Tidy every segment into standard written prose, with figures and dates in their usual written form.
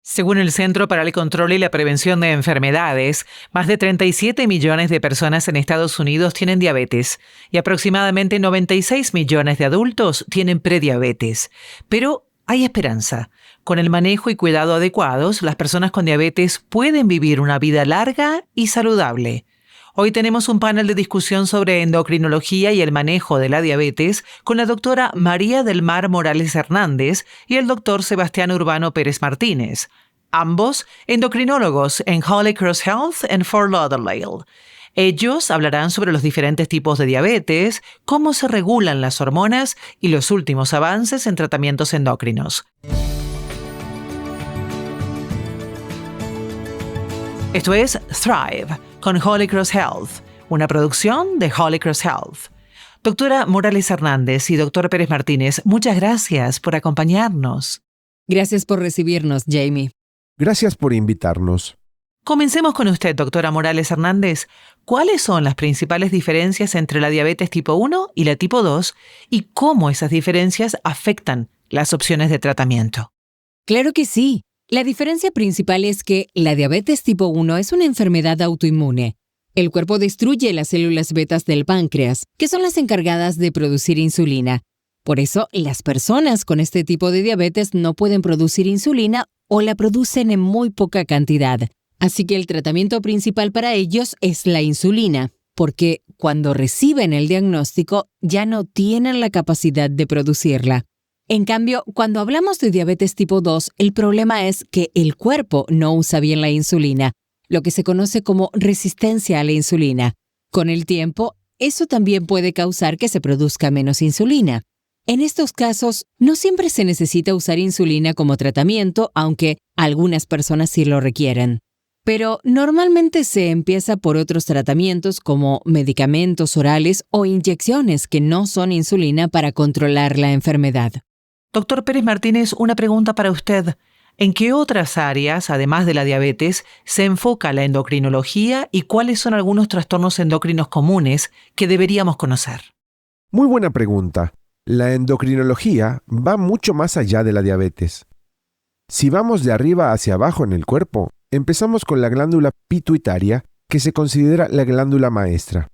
Según el Centro para el Control y la Prevención de Enfermedades, más de 37 millones de personas en Estados Unidos tienen diabetes y aproximadamente 96 millones de adultos tienen prediabetes. Pero hay esperanza. Con el manejo y cuidado adecuados, las personas con diabetes pueden vivir una vida larga y saludable. Hoy tenemos un panel de discusión sobre endocrinología y el manejo de la diabetes con la doctora María del Mar Morales Hernández y el doctor Sebastián Urbano Pérez Martínez, ambos endocrinólogos en Holy Cross Health en Fort Lauderdale. Ellos hablarán sobre los diferentes tipos de diabetes, cómo se regulan las hormonas y los últimos avances en tratamientos endocrinos. Esto es Thrive con Holy Cross Health, una producción de Holy Cross Health. Doctora Morales Hernández y doctor Pérez Martínez, muchas gracias por acompañarnos. Gracias por recibirnos, Jamie. Gracias por invitarnos. Comencemos con usted, doctora Morales Hernández. ¿Cuáles son las principales diferencias entre la diabetes tipo 1 y la tipo 2 y cómo esas diferencias afectan las opciones de tratamiento? Claro que sí. La diferencia principal es que la diabetes tipo 1 es una enfermedad autoinmune. El cuerpo destruye las células betas del páncreas, que son las encargadas de producir insulina. Por eso, las personas con este tipo de diabetes no pueden producir insulina o la producen en muy poca cantidad. Así que el tratamiento principal para ellos es la insulina, porque cuando reciben el diagnóstico ya no tienen la capacidad de producirla. En cambio, cuando hablamos de diabetes tipo 2, el problema es que el cuerpo no usa bien la insulina, lo que se conoce como resistencia a la insulina. Con el tiempo, eso también puede causar que se produzca menos insulina. En estos casos, no siempre se necesita usar insulina como tratamiento, aunque algunas personas sí lo requieren. Pero normalmente se empieza por otros tratamientos como medicamentos orales o inyecciones que no son insulina para controlar la enfermedad. Doctor Pérez Martínez, una pregunta para usted. ¿En qué otras áreas, además de la diabetes, se enfoca la endocrinología y cuáles son algunos trastornos endocrinos comunes que deberíamos conocer? Muy buena pregunta. La endocrinología va mucho más allá de la diabetes. Si vamos de arriba hacia abajo en el cuerpo, empezamos con la glándula pituitaria, que se considera la glándula maestra.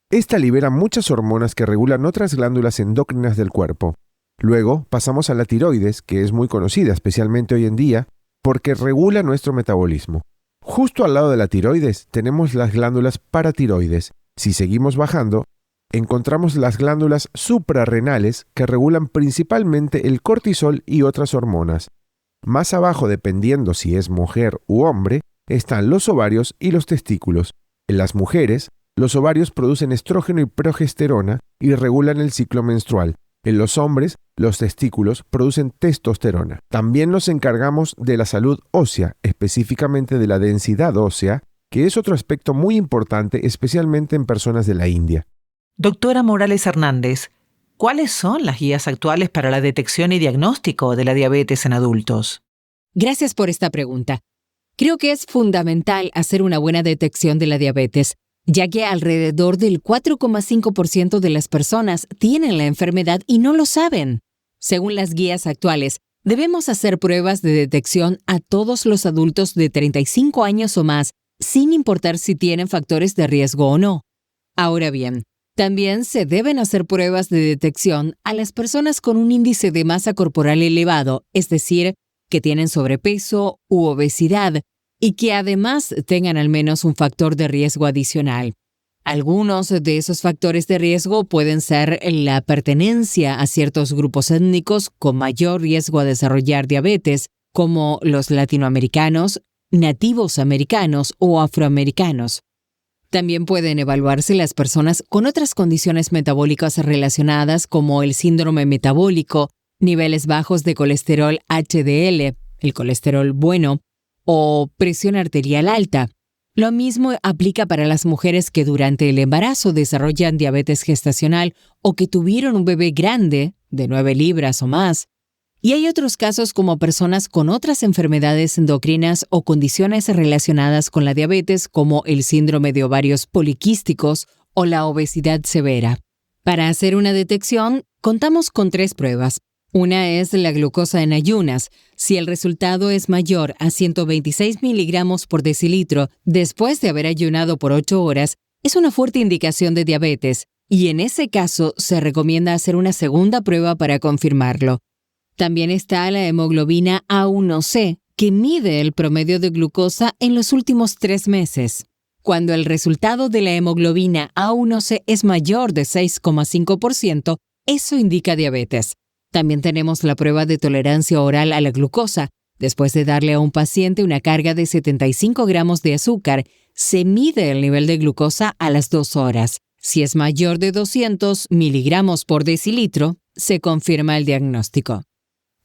Esta libera muchas hormonas que regulan otras glándulas endócrinas del cuerpo. Luego pasamos a la tiroides, que es muy conocida, especialmente hoy en día, porque regula nuestro metabolismo. Justo al lado de la tiroides tenemos las glándulas paratiroides. Si seguimos bajando, encontramos las glándulas suprarrenales que regulan principalmente el cortisol y otras hormonas. Más abajo, dependiendo si es mujer u hombre, están los ovarios y los testículos. En las mujeres, los ovarios producen estrógeno y progesterona y regulan el ciclo menstrual. En los hombres, los testículos producen testosterona. También nos encargamos de la salud ósea, específicamente de la densidad ósea, que es otro aspecto muy importante, especialmente en personas de la India. Doctora Morales Hernández, ¿cuáles son las guías actuales para la detección y diagnóstico de la diabetes en adultos? Gracias por esta pregunta. Creo que es fundamental hacer una buena detección de la diabetes, ya que alrededor del 4,5% de las personas tienen la enfermedad y no lo saben. Según las guías actuales, debemos hacer pruebas de detección a todos los adultos de 35 años o más, sin importar si tienen factores de riesgo o no. Ahora bien, también se deben hacer pruebas de detección a las personas con un índice de masa corporal elevado, es decir, que tienen sobrepeso u obesidad, y que además tengan al menos un factor de riesgo adicional. Algunos de esos factores de riesgo pueden ser la pertenencia a ciertos grupos étnicos con mayor riesgo a desarrollar diabetes, como los latinoamericanos, nativos americanos o afroamericanos. También pueden evaluarse las personas con otras condiciones metabólicas relacionadas como el síndrome metabólico, niveles bajos de colesterol HDL, el colesterol bueno, o presión arterial alta. Lo mismo aplica para las mujeres que durante el embarazo desarrollan diabetes gestacional o que tuvieron un bebé grande, de 9 libras o más. Y hay otros casos como personas con otras enfermedades endocrinas o condiciones relacionadas con la diabetes como el síndrome de ovarios poliquísticos o la obesidad severa. Para hacer una detección, contamos con 3 pruebas. Una es la glucosa en ayunas. Si el resultado es mayor a 126 miligramos por decilitro después de haber ayunado por 8 horas, es una fuerte indicación de diabetes, y en ese caso se recomienda hacer una segunda prueba para confirmarlo. También está la hemoglobina A1C, que mide el promedio de glucosa en los últimos 3 meses. Cuando el resultado de la hemoglobina A1C es mayor de 6,5%, eso indica diabetes. También tenemos la prueba de tolerancia oral a la glucosa. Después de darle a un paciente una carga de 75 gramos de azúcar, se mide el nivel de glucosa a las 2 horas. Si es mayor de 200 miligramos por decilitro, se confirma el diagnóstico.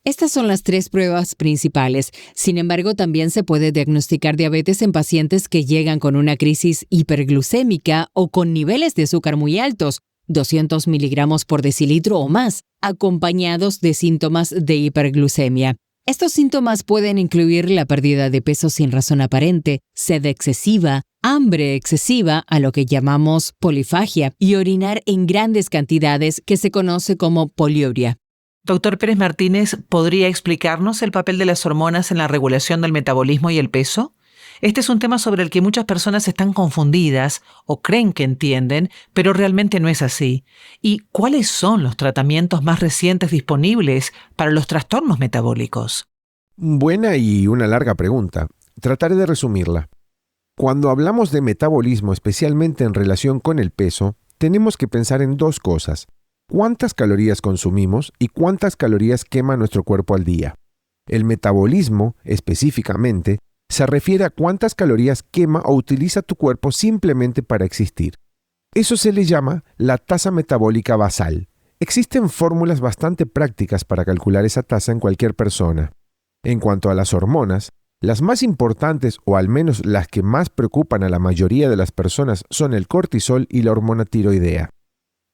Estas son las 3 pruebas principales. Sin embargo, también se puede diagnosticar diabetes en pacientes que llegan con una crisis hiperglucémica o con niveles de azúcar muy altos, 200 miligramos por decilitro o más, acompañados de síntomas de hiperglucemia. Estos síntomas pueden incluir la pérdida de peso sin razón aparente, sed excesiva, hambre excesiva, a lo que llamamos polifagia, y orinar en grandes cantidades, que se conoce como poliuria. Doctor Pérez Martínez, ¿podría explicarnos el papel de las hormonas en la regulación del metabolismo y el peso? Este es un tema sobre el que muchas personas están confundidas o creen que entienden, pero realmente no es así. ¿Y cuáles son los tratamientos más recientes disponibles para los trastornos metabólicos? Buena y una larga pregunta. Trataré de resumirla. Cuando hablamos de metabolismo, especialmente en relación con el peso, tenemos que pensar en 2 cosas: cuántas calorías consumimos y cuántas calorías quema nuestro cuerpo al día. El metabolismo, específicamente, se refiere a cuántas calorías quema o utiliza tu cuerpo simplemente para existir. Eso se le llama la tasa metabólica basal. Existen fórmulas bastante prácticas para calcular esa tasa en cualquier persona. En cuanto a las hormonas, las más importantes, o al menos las que más preocupan a la mayoría de las personas, son el cortisol y la hormona tiroidea.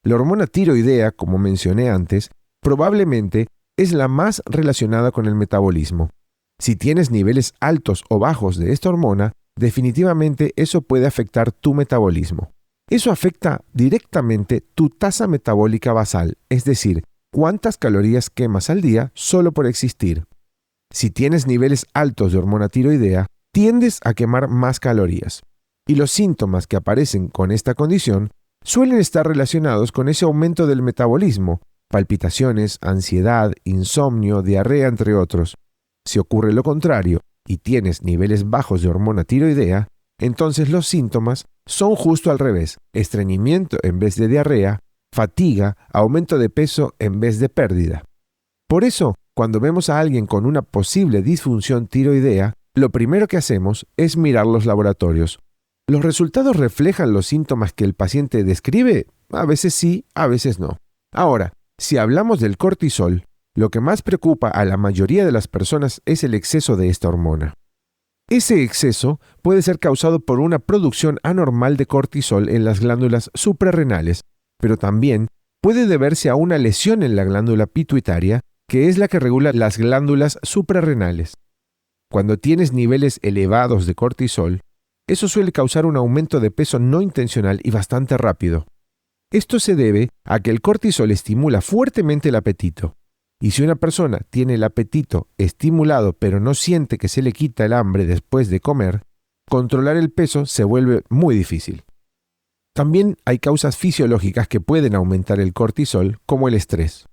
La hormona tiroidea, como mencioné antes, probablemente es la más relacionada con el metabolismo. Si tienes niveles altos o bajos de esta hormona, definitivamente eso puede afectar tu metabolismo. Eso afecta directamente tu tasa metabólica basal, es decir, cuántas calorías quemas al día solo por existir. Si tienes niveles altos de hormona tiroidea, tiendes a quemar más calorías. Y los síntomas que aparecen con esta condición suelen estar relacionados con ese aumento del metabolismo: palpitaciones, ansiedad, insomnio, diarrea, entre otros. Si ocurre lo contrario y tienes niveles bajos de hormona tiroidea, entonces los síntomas son justo al revés: estreñimiento en vez de diarrea, fatiga, aumento de peso en vez de pérdida. Por eso, cuando vemos a alguien con una posible disfunción tiroidea, lo primero que hacemos es mirar los laboratorios. ¿Los resultados reflejan los síntomas que el paciente describe? A veces sí, a veces no. Ahora, si hablamos del cortisol, lo que más preocupa a la mayoría de las personas es el exceso de esta hormona. Ese exceso puede ser causado por una producción anormal de cortisol en las glándulas suprarrenales, pero también puede deberse a una lesión en la glándula pituitaria, que es la que regula las glándulas suprarrenales. Cuando tienes niveles elevados de cortisol, eso suele causar un aumento de peso no intencional y bastante rápido. Esto se debe a que el cortisol estimula fuertemente el apetito. Y si una persona tiene el apetito estimulado pero no siente que se le quita el hambre después de comer, controlar el peso se vuelve muy difícil. También hay causas fisiológicas que pueden aumentar el cortisol, como el estrés.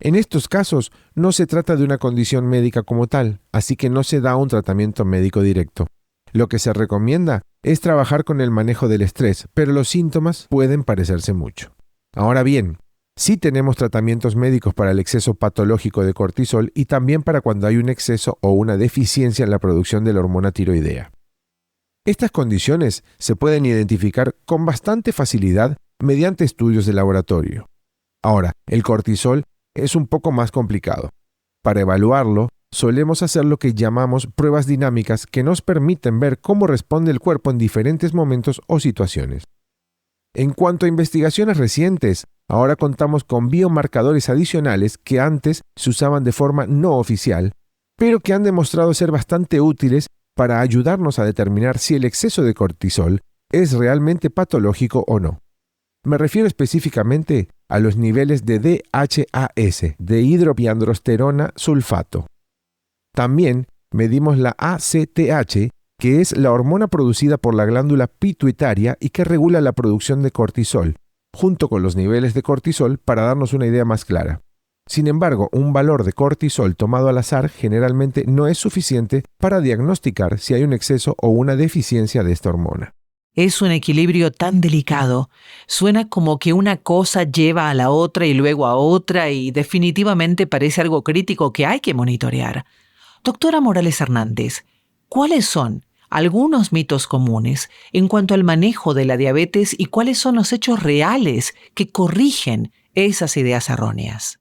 En estos casos no se trata de una condición médica como tal, así que no se da un tratamiento médico directo. Lo que se recomienda es trabajar con el manejo del estrés, pero los síntomas pueden parecerse mucho. Ahora bien, sí tenemos tratamientos médicos para el exceso patológico de cortisol y también para cuando hay un exceso o una deficiencia en la producción de la hormona tiroidea. Estas condiciones se pueden identificar con bastante facilidad mediante estudios de laboratorio. Ahora, el cortisol es un poco más complicado. Para evaluarlo, solemos hacer lo que llamamos pruebas dinámicas, que nos permiten ver cómo responde el cuerpo en diferentes momentos o situaciones. En cuanto a investigaciones recientes, ahora contamos con biomarcadores adicionales que antes se usaban de forma no oficial, pero que han demostrado ser bastante útiles para ayudarnos a determinar si el exceso de cortisol es realmente patológico o no. Me refiero específicamente a los niveles de DHAS, dihidropiandrosterona sulfato. También medimos la ACTH, que es la hormona producida por la glándula pituitaria y que regula la producción de cortisol, junto con los niveles de cortisol para darnos una idea más clara. Sin embargo, un valor de cortisol tomado al azar generalmente no es suficiente para diagnosticar si hay un exceso o una deficiencia de esta hormona. Es un equilibrio tan delicado. Suena como que una cosa lleva a la otra y luego a otra y definitivamente parece algo crítico que hay que monitorear. Doctora Morales Hernández, ¿cuáles son algunos mitos comunes en cuanto al manejo de la diabetes y cuáles son los hechos reales que corrigen esas ideas erróneas?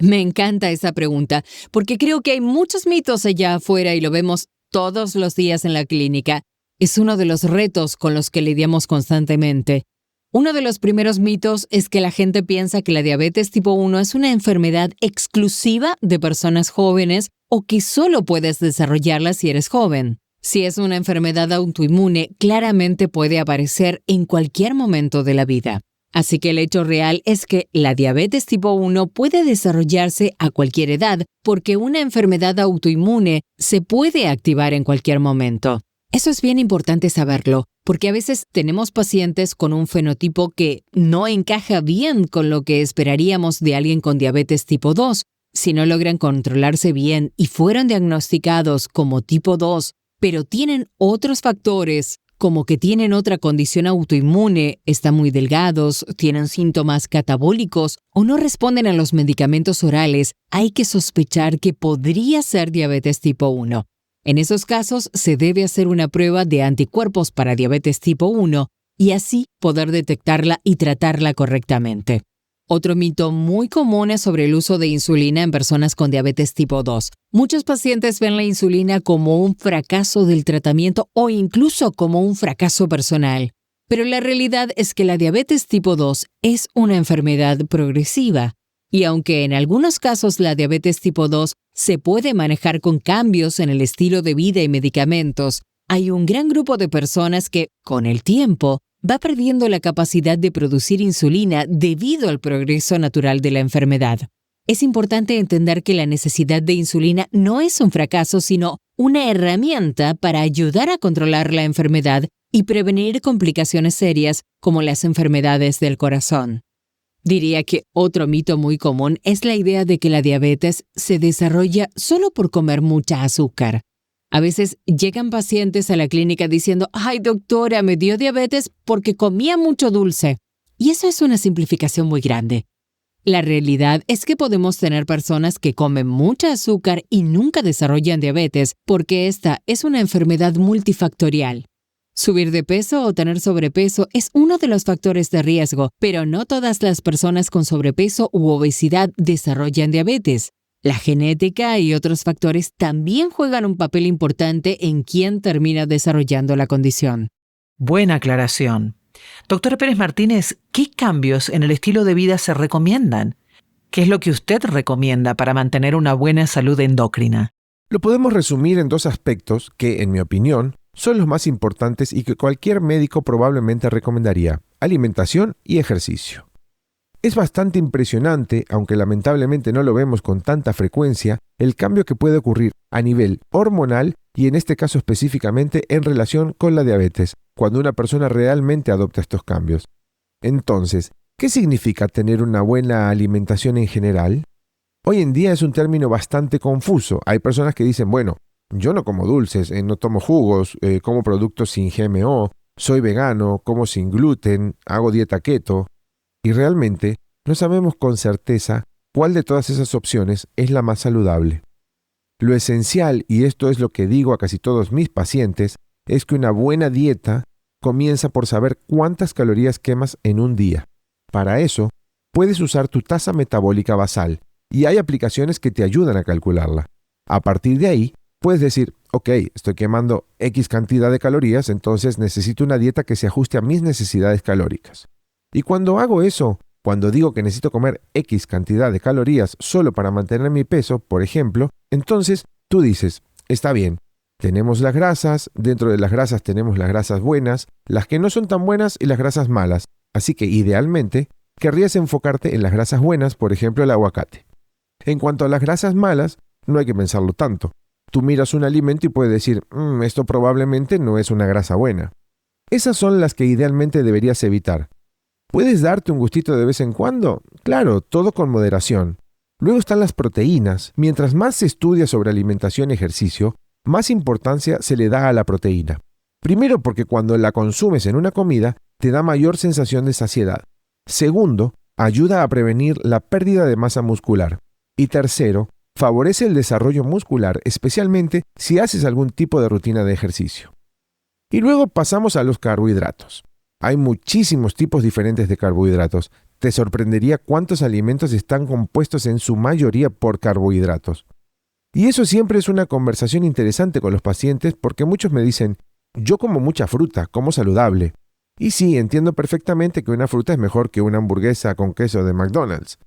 Me encanta esa pregunta, porque creo que hay muchos mitos allá afuera y lo vemos todos los días en la clínica. Es uno de los retos con los que lidiamos constantemente. Uno de los primeros mitos es que la gente piensa que la diabetes tipo 1 es una enfermedad exclusiva de personas jóvenes o que solo puedes desarrollarla si eres joven. Si es una enfermedad autoinmune, claramente puede aparecer en cualquier momento de la vida. Así que el hecho real es que la diabetes tipo 1 puede desarrollarse a cualquier edad porque una enfermedad autoinmune se puede activar en cualquier momento. Eso es bien importante saberlo, porque a veces tenemos pacientes con un fenotipo que no encaja bien con lo que esperaríamos de alguien con diabetes tipo 2. Si no logran controlarse bien y fueron diagnosticados como tipo 2, pero tienen otros factores, como que tienen otra condición autoinmune, están muy delgados, tienen síntomas catabólicos o no responden a los medicamentos orales, hay que sospechar que podría ser diabetes tipo 1. En esos casos, se debe hacer una prueba de anticuerpos para diabetes tipo 1 y así poder detectarla y tratarla correctamente. Otro mito muy común es sobre el uso de insulina en personas con diabetes tipo 2. Muchos pacientes ven la insulina como un fracaso del tratamiento o incluso como un fracaso personal. Pero la realidad es que la diabetes tipo 2 es una enfermedad progresiva. Y aunque en algunos casos la diabetes tipo 2 se puede manejar con cambios en el estilo de vida y medicamentos, hay un gran grupo de personas que, con el tiempo, va perdiendo la capacidad de producir insulina debido al progreso natural de la enfermedad. Es importante entender que la necesidad de insulina no es un fracaso, sino una herramienta para ayudar a controlar la enfermedad y prevenir complicaciones serias como las enfermedades del corazón. Diría que otro mito muy común es la idea de que la diabetes se desarrolla solo por comer mucha azúcar. A veces llegan pacientes a la clínica diciendo, «Ay, doctora, me dio diabetes porque comía mucho dulce». Y eso es una simplificación muy grande. La realidad es que podemos tener personas que comen mucha azúcar y nunca desarrollan diabetes porque esta es una enfermedad multifactorial. Subir de peso o tener sobrepeso es uno de los factores de riesgo, pero no todas las personas con sobrepeso u obesidad desarrollan diabetes. La genética y otros factores también juegan un papel importante en quién termina desarrollando la condición. Buena aclaración. Doctora Pérez Martínez, ¿qué cambios en el estilo de vida se recomiendan? ¿Qué es lo que usted recomienda para mantener una buena salud endocrina? Lo podemos resumir en dos aspectos que, en mi opinión, son los más importantes y que cualquier médico probablemente recomendaría: alimentación y ejercicio. Es bastante impresionante, aunque lamentablemente no lo vemos con tanta frecuencia, el cambio que puede ocurrir a nivel hormonal y en este caso específicamente en relación con la diabetes, cuando una persona realmente adopta estos cambios. Entonces, ¿qué significa tener una buena alimentación en general? Hoy en día es un término bastante confuso. Hay personas que dicen, bueno, yo no como dulces, no tomo jugos, como productos sin GMO, soy vegano, como sin gluten, hago dieta keto. Y realmente no sabemos con certeza cuál de todas esas opciones es la más saludable. Lo esencial, y esto es lo que digo a casi todos mis pacientes, es que una buena dieta comienza por saber cuántas calorías quemas en un día. Para eso, puedes usar tu tasa metabólica basal, y hay aplicaciones que te ayudan a calcularla. A partir de ahí, puedes decir, ok, estoy quemando X cantidad de calorías, entonces necesito una dieta que se ajuste a mis necesidades calóricas. Y cuando hago eso, cuando digo que necesito comer X cantidad de calorías solo para mantener mi peso, por ejemplo, entonces tú dices, está bien, tenemos las grasas, dentro de las grasas tenemos las grasas buenas, las que no son tan buenas y las grasas malas, así que idealmente querrías enfocarte en las grasas buenas, por ejemplo el aguacate. En cuanto a las grasas malas, no hay que pensarlo tanto. Tú miras un alimento y puedes decir, esto probablemente no es una grasa buena. Esas son las que idealmente deberías evitar. ¿Puedes darte un gustito de vez en cuando? Claro, todo con moderación. Luego están las proteínas. Mientras más se estudia sobre alimentación y ejercicio, más importancia se le da a la proteína. Primero, porque cuando la consumes en una comida, te da mayor sensación de saciedad. Segundo, ayuda a prevenir la pérdida de masa muscular. Y tercero, favorece el desarrollo muscular, especialmente si haces algún tipo de rutina de ejercicio. Y luego pasamos a los carbohidratos. Hay muchísimos tipos diferentes de carbohidratos. Te sorprendería cuántos alimentos están compuestos en su mayoría por carbohidratos. Y eso siempre es una conversación interesante con los pacientes porque muchos me dicen, yo como mucha fruta, como saludable. Y sí, entiendo perfectamente que una fruta es mejor que una hamburguesa con queso de McDonald's.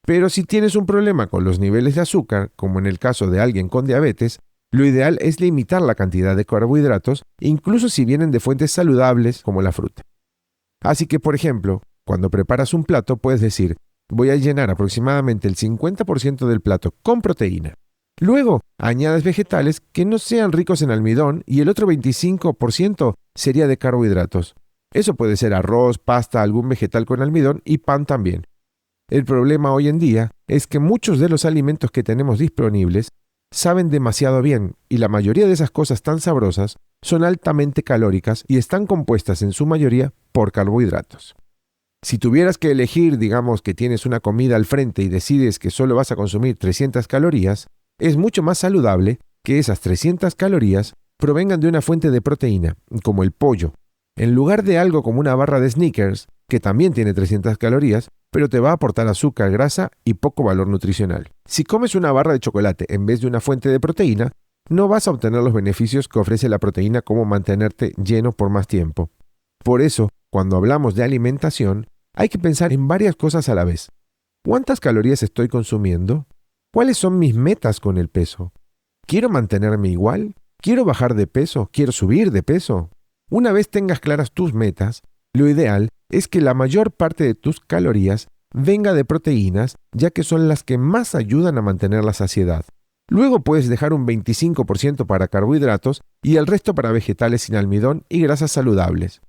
Pero si tienes un problema con los niveles de azúcar, como en el caso de alguien con diabetes, lo ideal es limitar la cantidad de carbohidratos, incluso si vienen de fuentes saludables como la fruta. Así que, por ejemplo, cuando preparas un plato puedes decir, voy a llenar aproximadamente el 50% del plato con proteína. Luego, añades vegetales que no sean ricos en almidón y el otro 25% sería de carbohidratos. Eso puede ser arroz, pasta, algún vegetal con almidón y pan también. El problema hoy en día es que muchos de los alimentos que tenemos disponibles saben demasiado bien y la mayoría de esas cosas tan sabrosas son altamente calóricas y están compuestas en su mayoría por carbohidratos. Si tuvieras que elegir, digamos que tienes una comida al frente y decides que solo vas a consumir 300 calorías, es mucho más saludable que esas 300 calorías provengan de una fuente de proteína, como el pollo, en lugar de algo como una barra de Snickers, que también tiene 300 calorías, pero te va a aportar azúcar, grasa y poco valor nutricional. Si comes una barra de chocolate en vez de una fuente de proteína, no vas a obtener los beneficios que ofrece la proteína como mantenerte lleno por más tiempo. Por eso, cuando hablamos de alimentación, hay que pensar en varias cosas a la vez. ¿Cuántas calorías estoy consumiendo? ¿Cuáles son mis metas con el peso? ¿Quiero mantenerme igual? ¿Quiero bajar de peso? ¿Quiero subir de peso? Una vez tengas claras tus metas, lo ideal es que la mayor parte de tus calorías venga de proteínas, ya que son las que más ayudan a mantener la saciedad. Luego puedes dejar un 25% para carbohidratos y el resto para vegetales sin almidón y grasas saludables.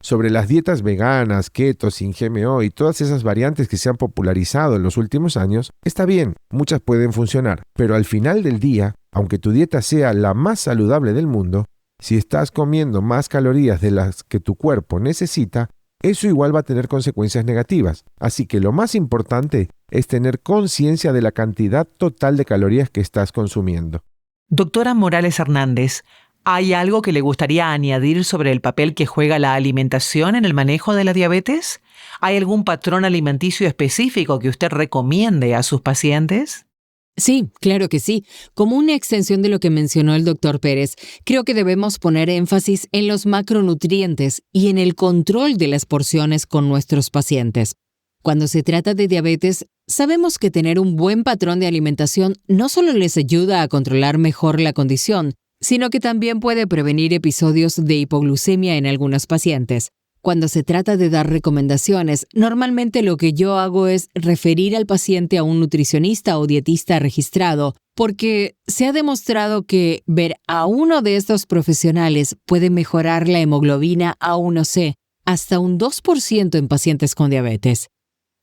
Sobre las dietas veganas, keto, sin GMO y todas esas variantes que se han popularizado en los últimos años, está bien, muchas pueden funcionar, pero al final del día, aunque tu dieta sea la más saludable del mundo, si estás comiendo más calorías de las que tu cuerpo necesita, eso igual va a tener consecuencias negativas. Así que lo más importante es tener conciencia de la cantidad total de calorías que estás consumiendo. Doctora Morales Hernández, ¿hay algo que le gustaría añadir sobre el papel que juega la alimentación en el manejo de la diabetes? ¿Hay algún patrón alimenticio específico que usted recomiende a sus pacientes? Sí, claro que sí. Como una extensión de lo que mencionó el Dr. Pérez, creo que debemos poner énfasis en los macronutrientes y en el control de las porciones con nuestros pacientes. Cuando se trata de diabetes, sabemos que tener un buen patrón de alimentación no solo les ayuda a controlar mejor la condición, sino que también puede prevenir episodios de hipoglucemia en algunos pacientes. Cuando se trata de dar recomendaciones, normalmente lo que yo hago es referir al paciente a un nutricionista o dietista registrado, porque se ha demostrado que ver a uno de estos profesionales puede mejorar la hemoglobina A1C hasta un 2% en pacientes con diabetes.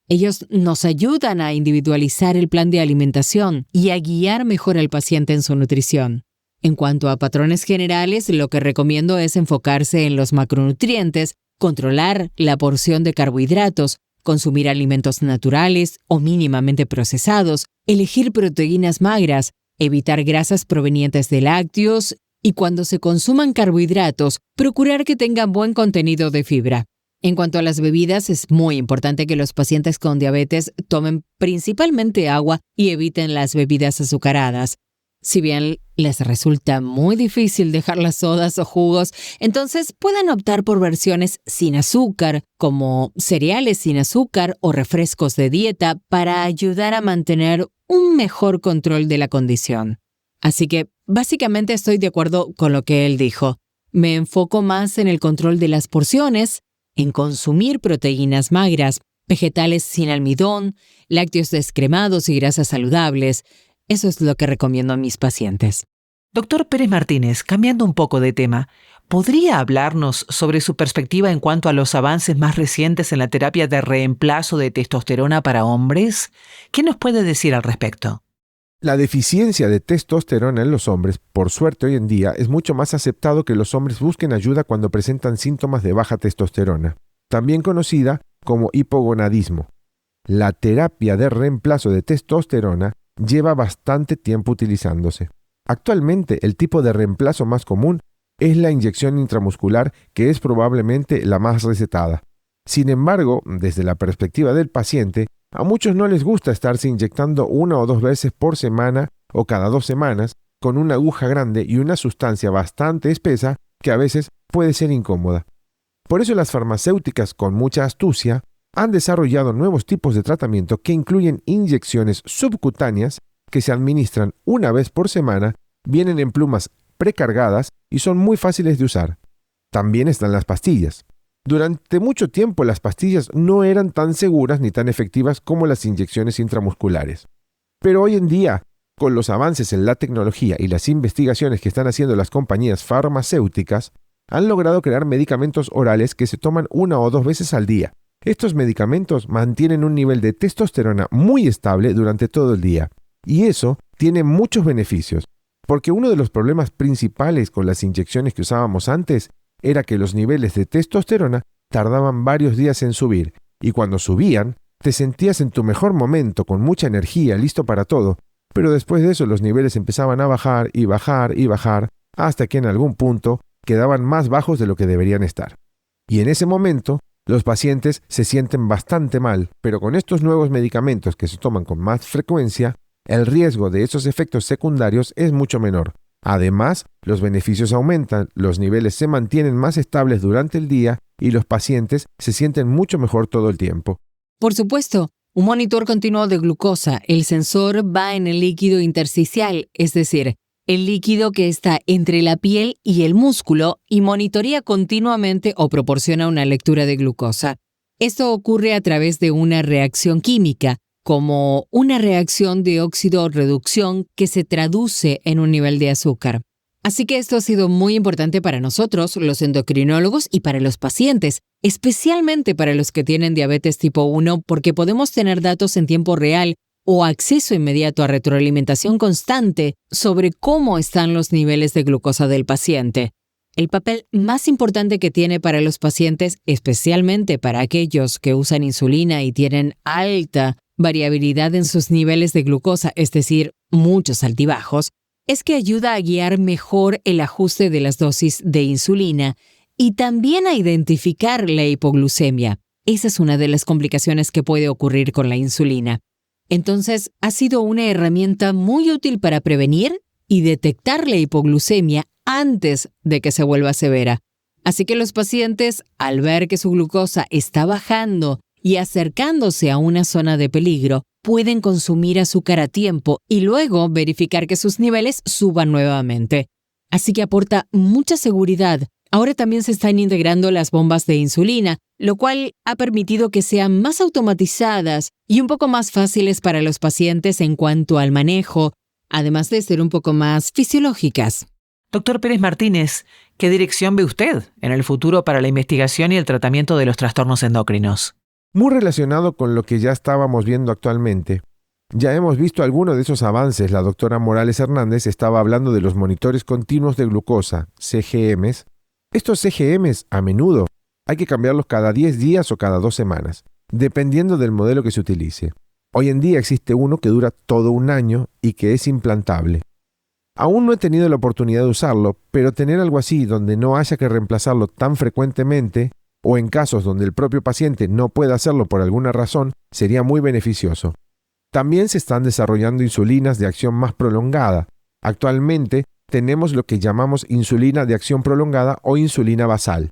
Ellos nos ayudan a individualizar el plan de alimentación y a guiar mejor al paciente en su nutrición. En cuanto a patrones generales, lo que recomiendo es enfocarse en los macronutrientes, controlar la porción de carbohidratos, consumir alimentos naturales o mínimamente procesados, elegir proteínas magras, evitar grasas provenientes de lácteos y cuando se consuman carbohidratos, procurar que tengan buen contenido de fibra. En cuanto a las bebidas, es muy importante que los pacientes con diabetes tomen principalmente agua y eviten las bebidas azucaradas. Si bien les resulta muy difícil dejar las sodas o jugos, entonces pueden optar por versiones sin azúcar, como cereales sin azúcar o refrescos de dieta para ayudar a mantener un mejor control de la condición. Así que, básicamente estoy de acuerdo con lo que él dijo. Me enfoco más en el control de las porciones, en consumir proteínas magras, vegetales sin almidón, lácteos descremados y grasas saludables. Eso es lo que recomiendo a mis pacientes. Doctor Pérez Martínez, cambiando un poco de tema, ¿podría hablarnos sobre su perspectiva en cuanto a los avances más recientes en la terapia de reemplazo de testosterona para hombres? ¿Qué nos puede decir al respecto? La deficiencia de testosterona en los hombres, por suerte hoy en día, es mucho más aceptado que los hombres busquen ayuda cuando presentan síntomas de baja testosterona, también conocida como hipogonadismo. La terapia de reemplazo de testosterona lleva bastante tiempo utilizándose. Actualmente, el tipo de reemplazo más común es la inyección intramuscular, que es probablemente la más recetada. Sin embargo, desde la perspectiva del paciente, a muchos no les gusta estarse inyectando 1 o 2 veces por semana o cada 2 semanas con una aguja grande y una sustancia bastante espesa que a veces puede ser incómoda. Por eso las farmacéuticas, con mucha astucia, han desarrollado nuevos tipos de tratamiento que incluyen inyecciones subcutáneas que se administran 1 vez por semana, vienen en plumas precargadas y son muy fáciles de usar. También están las pastillas. Durante mucho tiempo las pastillas no eran tan seguras ni tan efectivas como las inyecciones intramusculares. Pero hoy en día, con los avances en la tecnología y las investigaciones que están haciendo las compañías farmacéuticas, han logrado crear medicamentos orales que se toman 1 o 2 veces al día. Estos medicamentos mantienen un nivel de testosterona muy estable durante todo el día. Y eso tiene muchos beneficios, porque uno de los problemas principales con las inyecciones que usábamos antes era que los niveles de testosterona tardaban varios días en subir, y cuando subían, te sentías en tu mejor momento, con mucha energía, listo para todo, pero después de eso los niveles empezaban a bajar y bajar y bajar, hasta que en algún punto quedaban más bajos de lo que deberían estar. Y en ese momento, los pacientes se sienten bastante mal, pero con estos nuevos medicamentos que se toman con más frecuencia, el riesgo de esos efectos secundarios es mucho menor. Además, los beneficios aumentan, los niveles se mantienen más estables durante el día y los pacientes se sienten mucho mejor todo el tiempo. Por supuesto, un monitor continuo de glucosa, el sensor va en el líquido intersticial, es decir, el líquido que está entre la piel y el músculo y monitorea continuamente o proporciona una lectura de glucosa. Esto ocurre a través de una reacción química, como una reacción de óxido-reducción que se traduce en un nivel de azúcar. Así que esto ha sido muy importante para nosotros, los endocrinólogos, y para los pacientes, especialmente para los que tienen diabetes tipo 1, porque podemos tener datos en tiempo real o acceso inmediato a retroalimentación constante sobre cómo están los niveles de glucosa del paciente. El papel más importante que tiene para los pacientes, especialmente para aquellos que usan insulina y tienen alta variabilidad en sus niveles de glucosa, es decir, muchos altibajos, es que ayuda a guiar mejor el ajuste de las dosis de insulina y también a identificar la hipoglucemia. Esa es una de las complicaciones que puede ocurrir con la insulina. Entonces, ha sido una herramienta muy útil para prevenir y detectar la hipoglucemia antes de que se vuelva severa. Así que los pacientes, al ver que su glucosa está bajando y acercándose a una zona de peligro, pueden consumir azúcar a tiempo y luego verificar que sus niveles suban nuevamente. Así que aporta mucha seguridad. Ahora también se están integrando las bombas de insulina, lo cual ha permitido que sean más automatizadas y un poco más fáciles para los pacientes en cuanto al manejo, además de ser un poco más fisiológicas. Doctor Pérez Martínez, ¿qué dirección ve usted en el futuro para la investigación y el tratamiento de los trastornos endocrinos? Muy relacionado con lo que ya estábamos viendo actualmente. Ya hemos visto algunos de esos avances. La doctora Morales Hernández estaba hablando de los monitores continuos de glucosa, CGMs. Estos CGMs, a menudo, hay que cambiarlos cada 10 días o cada 2 semanas, dependiendo del modelo que se utilice. Hoy en día existe uno que dura todo un año y que es implantable. Aún no he tenido la oportunidad de usarlo, pero tener algo así donde no haya que reemplazarlo tan frecuentemente, o en casos donde el propio paciente no pueda hacerlo por alguna razón, sería muy beneficioso. También se están desarrollando insulinas de acción más prolongada. Actualmente tenemos lo que llamamos insulina de acción prolongada o insulina basal.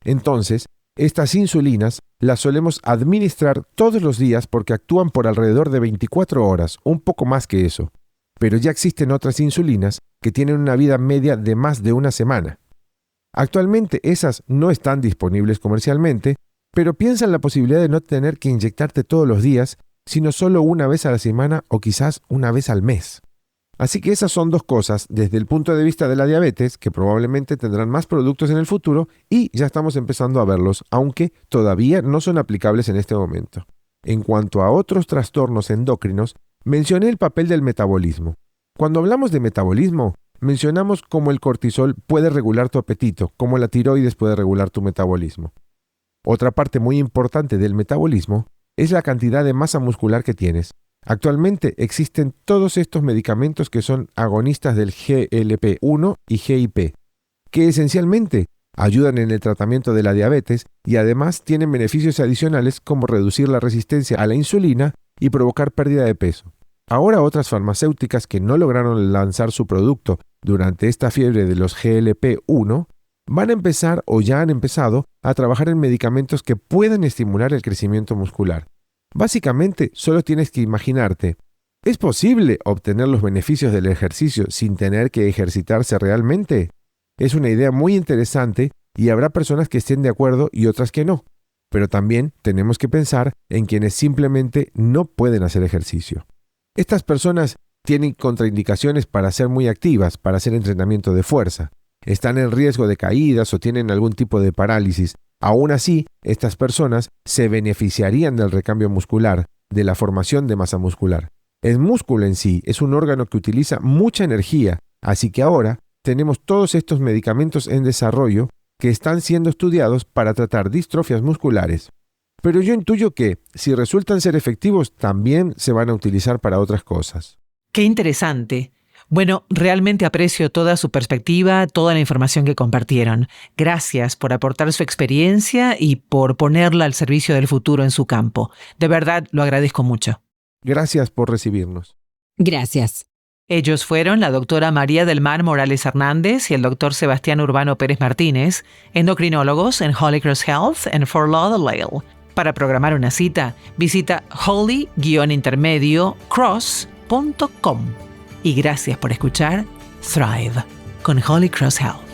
Entonces, estas insulinas las solemos administrar todos los días porque actúan por alrededor de 24 horas, un poco más que eso. Pero ya existen otras insulinas que tienen una vida media de más de una semana. Actualmente esas no están disponibles comercialmente, Pero piensa en la posibilidad de no tener que inyectarte todos los días, sino solo una vez a la semana o quizás una vez al mes. Así que esas son dos cosas desde el punto de vista de la diabetes, que probablemente tendrán más productos en el futuro y ya estamos empezando a verlos, aunque todavía no son aplicables en este momento. En cuanto a otros trastornos endocrinos, mencioné el papel del metabolismo. Cuando hablamos de metabolismo, mencionamos cómo el cortisol puede regular tu apetito, cómo la tiroides puede regular tu metabolismo. Otra parte muy importante del metabolismo es la cantidad de masa muscular que tienes. Actualmente existen todos estos medicamentos que son agonistas del GLP-1 y GIP, que esencialmente ayudan en el tratamiento de la diabetes y además tienen beneficios adicionales como reducir la resistencia a la insulina y provocar pérdida de peso. Ahora otras farmacéuticas que no lograron lanzar su producto durante esta fiebre de los GLP-1 van a empezar o ya han empezado a trabajar en medicamentos que puedan estimular el crecimiento muscular. Básicamente, solo tienes que imaginarte, ¿es posible obtener los beneficios del ejercicio sin tener que ejercitarse realmente? Es una idea muy interesante y habrá personas que estén de acuerdo y otras que no. Pero también tenemos que pensar en quienes simplemente no pueden hacer ejercicio. Estas personas tienen contraindicaciones para ser muy activas, para hacer entrenamiento de fuerza. Están en riesgo de caídas o tienen algún tipo de parálisis. Aún así, estas personas se beneficiarían del recambio muscular, de la formación de masa muscular. El músculo en sí es un órgano que utiliza mucha energía, así que ahora tenemos todos estos medicamentos en desarrollo que están siendo estudiados para tratar distrofias musculares. Pero yo intuyo que, si resultan ser efectivos, también se van a utilizar para otras cosas. ¡Qué interesante! Bueno, realmente aprecio toda su perspectiva, toda la información que compartieron. Gracias por aportar su experiencia y por ponerla al servicio del futuro en su campo. De verdad, lo agradezco mucho. Gracias por recibirnos. Gracias. Ellos fueron la doctora María del Mar Morales Hernández y el doctor Sebastián Urbano Pérez Martínez, endocrinólogos en Holy Cross Health en Fort Lauderdale. Para programar una cita, visita holy-cross.com. Y gracias por escuchar Thrive con Holy Cross Health.